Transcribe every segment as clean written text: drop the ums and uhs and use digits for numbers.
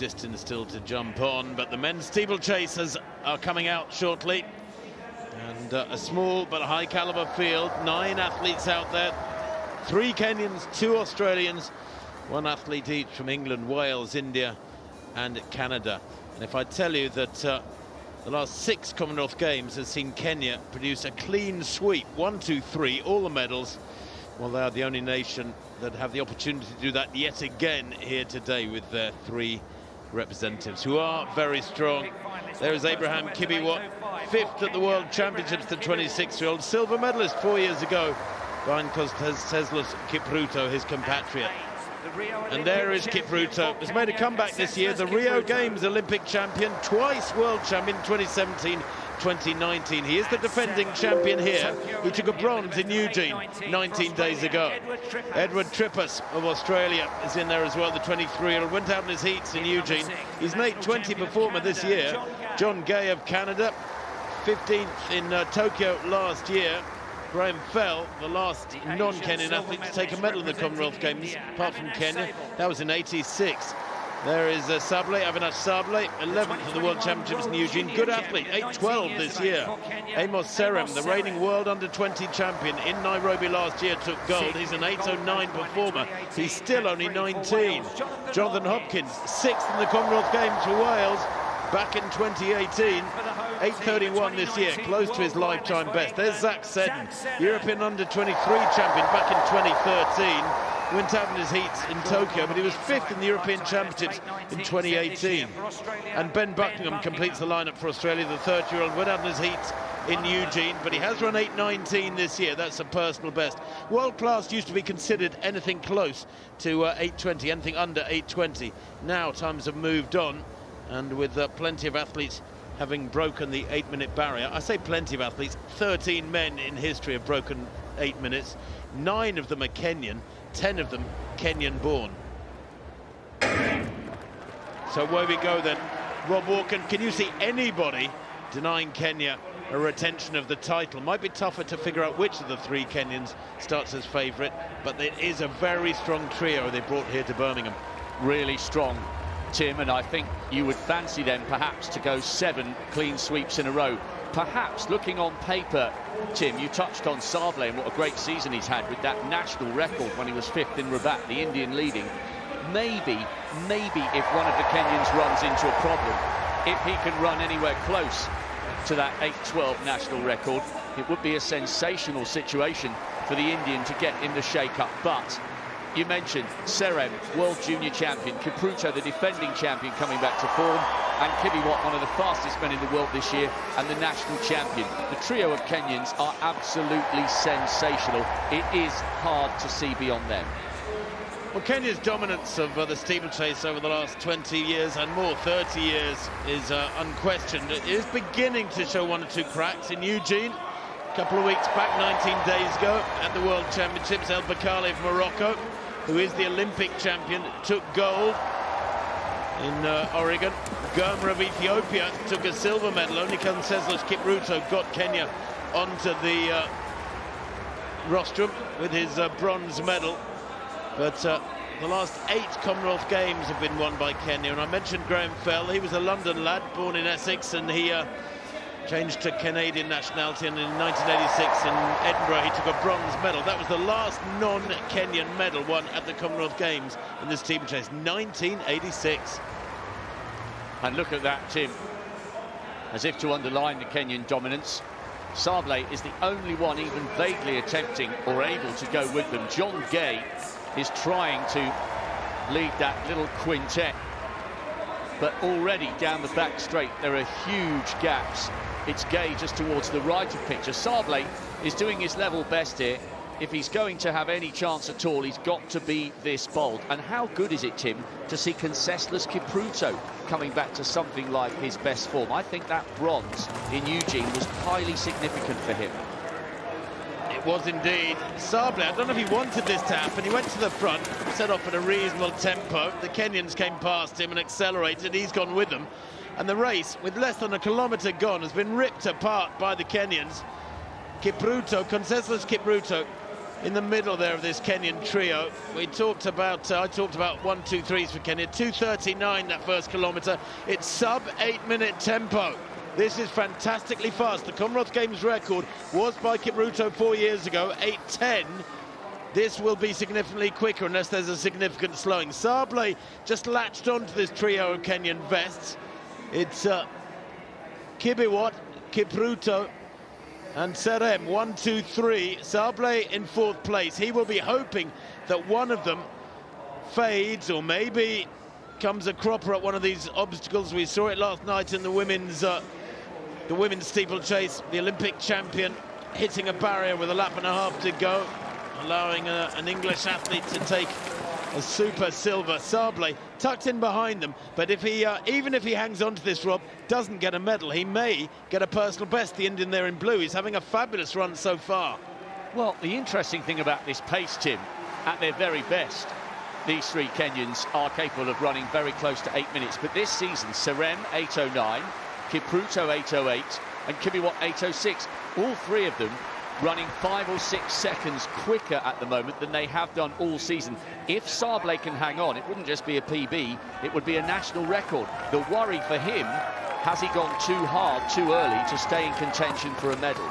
distance still to jump on, but the men's steeplechasers are coming out shortly. And a small but high caliber field, 9 athletes out there, 3 Kenyans, 2 Australians, 1 athlete each from England, Wales, India and Canada. And if I tell you that the last 6 Commonwealth Games has seen Kenya produce a clean sweep, 1, 2, 3, all the medals, well, they are the only nation that have the opportunity to do that yet again here today with their 3 representatives who are very strong. There is Abraham Kibiwott, 5th at the World Championships, the 26-year-old silver medalist 4 years ago, behind Kosteslos Kipruto, his compatriot. And there is Kipruto, has made a comeback this year, the Rio Games Olympic champion, twice world champion, 2017, 2019. He is the defending champion here. He took a bronze in Eugene 19 days ago. Edward Trippas of Australia is in there as well, the 23-year-old, went out in his heats in Eugene. He's an 8:20 performer this year. John Gay of Canada, 15th in Tokyo last year. Graham Fell, the last non-Kenyan athlete to take a medal in the Commonwealth Games, apart from Kenya. That was in '86. There is Sable, Avinash Sable, 11th at the World Championships in Eugene. Good athlete, 8:12 this year. Amos Serem, the reigning World Under-20 champion in Nairobi last year, took gold. He's an 8:09 performer. He's still only 19. Jonathan Hopkins, 6th in the Commonwealth Games for Wales, back in 2018. 8:31 this year, close to his lifetime best. There's Zach Seddon, European Under-23 champion back in 2013. Went out in his heats in Tokyo, but he was 5th in the European Championships in 2018. And Ben Buckingham completes the lineup for Australia, the 30-year-old, went out in his heats in Eugene, but he has run 8:19 this year. That's a personal best. World class used to be considered anything close to 8:20, anything under 8:20. Now times have moved on, and with plenty of athletes having broken the 8-minute barrier. I say plenty of athletes, 13 men in history have broken 8 minutes. 9 of them are Kenyan, 10 of them Kenyan-born. So where we go then, Rob Walken, can you see anybody denying Kenya a retention of the title? Might be tougher to figure out which of the 3 Kenyans starts as favourite, but it is a very strong trio they brought here to Birmingham. Really strong, Tim, and I think you would fancy them perhaps to go 7 clean sweeps in a row. Perhaps looking on paper, Tim, you touched on Sable and what a great season he's had with that national record when he was 5th in Rabat, the Indian leading. Maybe if one of the Kenyans runs into a problem, if he can run anywhere close to that 8:12 national record, it would be a sensational situation for the Indian to get in the shake-up. But you mentioned Serem, world junior champion, Kipruto, the defending champion, coming back to form, and Kibiwott, one of the fastest men in the world this year, and the national champion. The trio of Kenyans are absolutely sensational. It is hard to see beyond them. Well, Kenya's dominance of the steeplechase over the last 20 years and more, 30 years, is unquestioned. It is beginning to show 1 or 2 cracks in Eugene. A couple of weeks back, 19 days ago, at the World Championships, El Bakali of Morocco, who is the Olympic champion, took gold in Oregon. Gomer of Ethiopia took a silver medal. Only Kosteslos Kipruto got Kenya onto the rostrum with his bronze medal. But the last 8 Commonwealth Games have been won by Kenya. And I mentioned Graham Fell. He was a London lad, born in Essex, and he changed to Canadian nationality, and in 1986 in Edinburgh he took a bronze medal. That was the last non-Kenyan medal won at the Commonwealth Games in the steeplechase, 1986. And look at that, Tim, as if to underline the Kenyan dominance. Sable is the only one even vaguely attempting or able to go with them. John Gay is trying to lead that little quintet, but already down the back straight there are huge gaps. It's Gay just towards the right of picture. Sable is doing his level best here. If he's going to have any chance at all, he's got to be this bold. And how good is it, Tim, to see Kosteslos Kipruto coming back to something like his best form? I think that bronze in Eugene was highly significant for him. It was indeed. Sable, I don't know if he wanted this to happen. He went to the front, set off at a reasonable tempo. The Kenyans came past him and accelerated. He's gone with them. And the race, with less than a kilometre gone, has been ripped apart by the Kenyans. Kipruto, Kosteslos Kipruto, in the middle there of this Kenyan trio. I talked about 1-2-3s for Kenya. 2:39 that first kilometre. It's sub 8-minute tempo. This is fantastically fast. The Commonwealth Games record was by Kipruto 4 years ago, 8:10. This will be significantly quicker unless there's a significant slowing. Sable just latched onto this trio of Kenyan vests. It's Kibiwott, Kipruto and Serem, 1, 2, 3. Sable in 4th place. He will be hoping that one of them fades or maybe comes a cropper at one of these obstacles. We saw it last night in the women's steeplechase. The Olympic champion hitting a barrier with a lap and a half to go, allowing an English athlete to take a super silver. Sable tucked in behind them, but if he even if he hangs on to this, Rob, doesn't get a medal, he may get a personal best. The Indian there in blue, he's having a fabulous run so far. Well, the interesting thing about this pace, Tim, at their very best, these three Kenyans are capable of running very close to 8 minutes, but this season, Serem 8:09, Kipruto 8:08 and Kibiwott 8:06, all three of them running 5 or 6 seconds quicker at the moment than they have done all season. If Sable can hang on, it wouldn't just be a PB, it would be a national record. The worry for him, has he gone too hard, too early to stay in contention for a medal?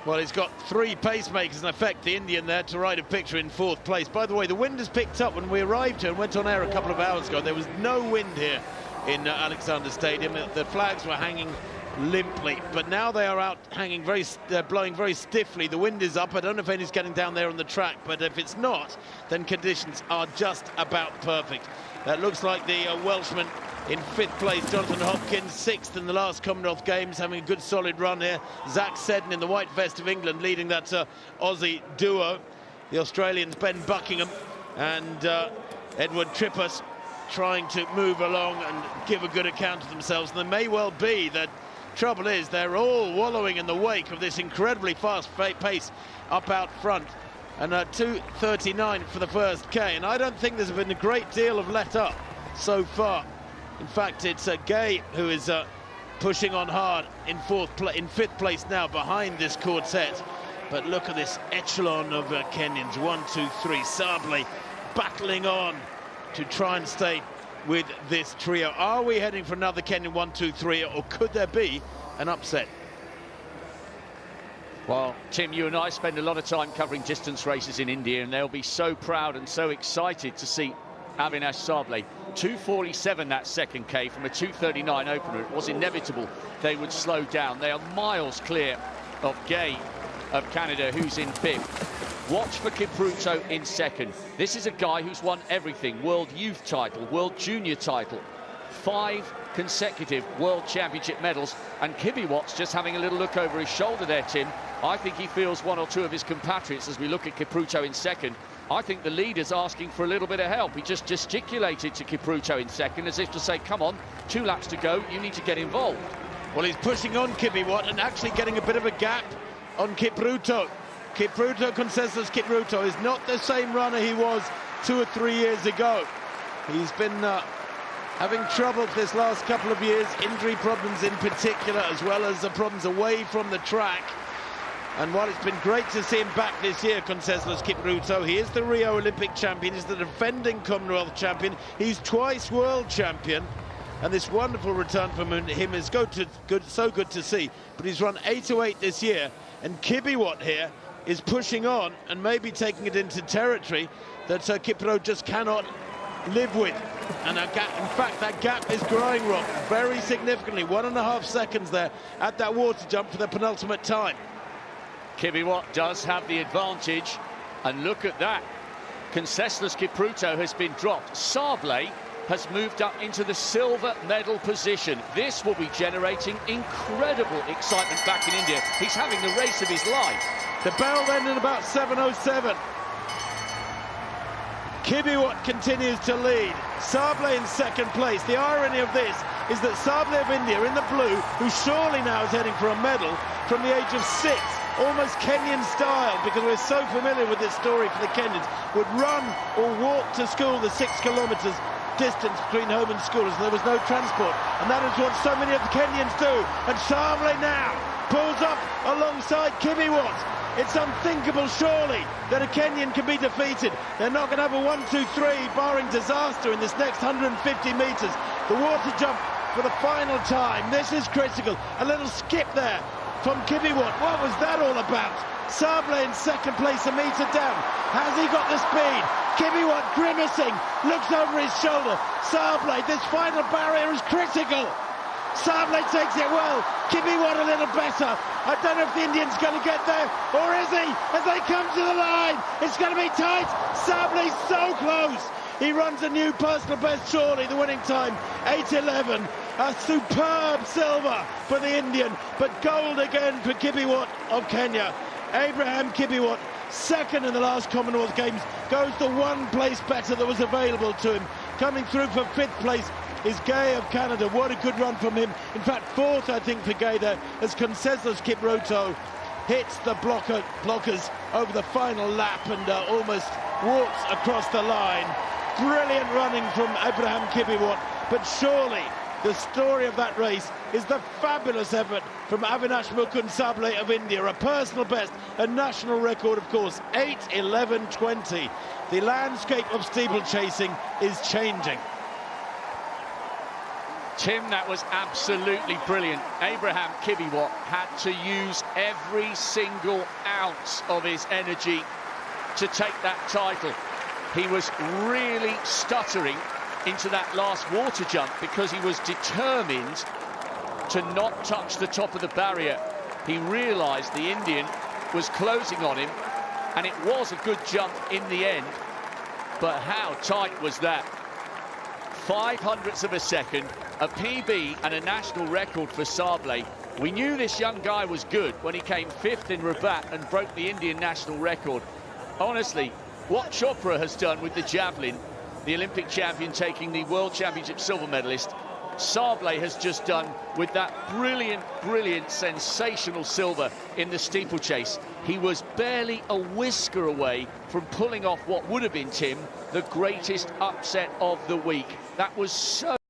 Well, he's got 3 pacemakers in effect, the Indian there, to ride a picture in 4th place. By the way, the wind has picked up. When we arrived here and went on air a couple of hours ago, there was no wind here in Alexander Stadium. The flags were hanging limply, but now they are out hanging blowing very stiffly. The wind is up. I don't know if any's getting down there on the track, but if it's not, then conditions are just about perfect. That looks like the Welshman in 5th place, Jonathan Hopkins, 6th in the last Commonwealth Games, having a good solid run here. Zach Seddon in the white vest of England leading that Aussie duo. The Australians Ben Buckingham and Edward Trippas trying to move along and give a good account of themselves. And there may well be that. Trouble is, they're all wallowing in the wake of this incredibly fast pace up out front. And 2:39 for the first K. And I don't think there's been a great deal of let up so far. In fact, it's Gay who is pushing on hard in 5th place now behind this quartet. But look at this echelon of Kenyans. 1, 2, 3. Sable battling on to try and stay with this trio. Are we heading for another Kenyan 1, 2, 3, or could there be an upset? Well, Tim, you and I spend a lot of time covering distance races in India, and they'll be so proud and so excited to see Avinash Sable. 2:47 that second K from a 2:39 opener. It was inevitable they would slow down. They are miles clear of Gay of Canada, who's in 5th. Watch for Kipruto in 2nd. This is a guy who's won everything. World Youth title, World Junior title, 5 consecutive World Championship medals. And Kibiwott's just having a little look over his shoulder there, Tim. I think he feels one or two of his compatriots as we look at Kipruto in 2nd. I think the leader's asking for a little bit of help. He just gesticulated to Kipruto in 2nd as if to say, come on, 2 laps to go, you need to get involved. Well, he's pushing on Kibiwott and actually getting a bit of a gap on Kipruto. Conseslus Kipruto is not the same runner he was 2 or 3 years ago. He's been having trouble this last couple of years, injury problems in particular, as well as the problems away from the track. And while it's been great to see him back this year, Conseslus Kipruto, he is the Rio Olympic champion, he's the defending Commonwealth champion, he's twice world champion. And this wonderful return from him is so good to see. But he's run 8:08 this year, and Kibiwott here is pushing on and maybe taking it into territory that Kipruto just cannot live with. And in fact, that gap is growing, Rob, very significantly. 1.5 seconds there at that water jump for the penultimate time. Kibiwott does have the advantage, and look at that. Conseslus Kipruto has been dropped. Sable has moved up into the silver medal position. This will be generating incredible excitement back in India. He's having the race of his life. The bell then in about 7:07. Kibiwott continues to lead. Sable in 2nd place. The irony of this is that Sable of India in the blue, who surely now is heading for a medal from the age of 6, almost Kenyan style, because we're so familiar with this story for the Kenyans, would run or walk to school the 6 kilometres distance between home and school, as there was no transport. And that is what so many of the Kenyans do. And Sable now pulls up alongside Kibiwott. It's unthinkable, surely, that a Kenyan can be defeated. They're not going to have a 1-2-3, barring disaster in this next 150 metres. The water jump for the final time. This is critical. A little skip there from Kibiwot. What was that all about? Sable in second place, a metre down. Has he got the speed? Kibiwot grimacing, looks over his shoulder. Sable, this final barrier is critical. Sable takes it well. Kibiwot a little better. I don't know if the Indian's going to get there, or is he? As they come to the line, it's going to be tight. Sable's so close. He runs a new personal best, surely, the winning time, 8:11. A superb silver for the Indian, but gold again for Kibiwot of Kenya. Abraham Kibiwot, second in the last Commonwealth Games, goes the one place better that was available to him. Coming through for fifth place is Gay of Canada. What a good run from him. In fact, fourth, I think, for Gay there, as Conseslus Kiproto hits the blockers over the final lap and almost walks across the line. Brilliant running from Abraham Kibiwot, but surely the story of that race is the fabulous effort from Avinash Sable of India. A personal best, a national record, of course, 8:11.20. The landscape of steeplechasing is changing. Tim, that was absolutely brilliant. Abraham Kibiwot had to use every single ounce of his energy to take that title. He was really stuttering into that last water jump because he was determined to not touch the top of the barrier. He realised the Indian was closing on him, and it was a good jump in the end, but how tight was that? 0.05 of a second, a PB and a national record for Sable. We knew this young guy was good when he came fifth in Rabat and broke the Indian national record. Honestly, what Chopra has done with the javelin, the Olympic champion taking the World Championship silver medalist, Sable has just done with that brilliant, sensational silver in the steeplechase. He was barely a whisker away from pulling off what would have been, Tim, the greatest upset of the week. That was so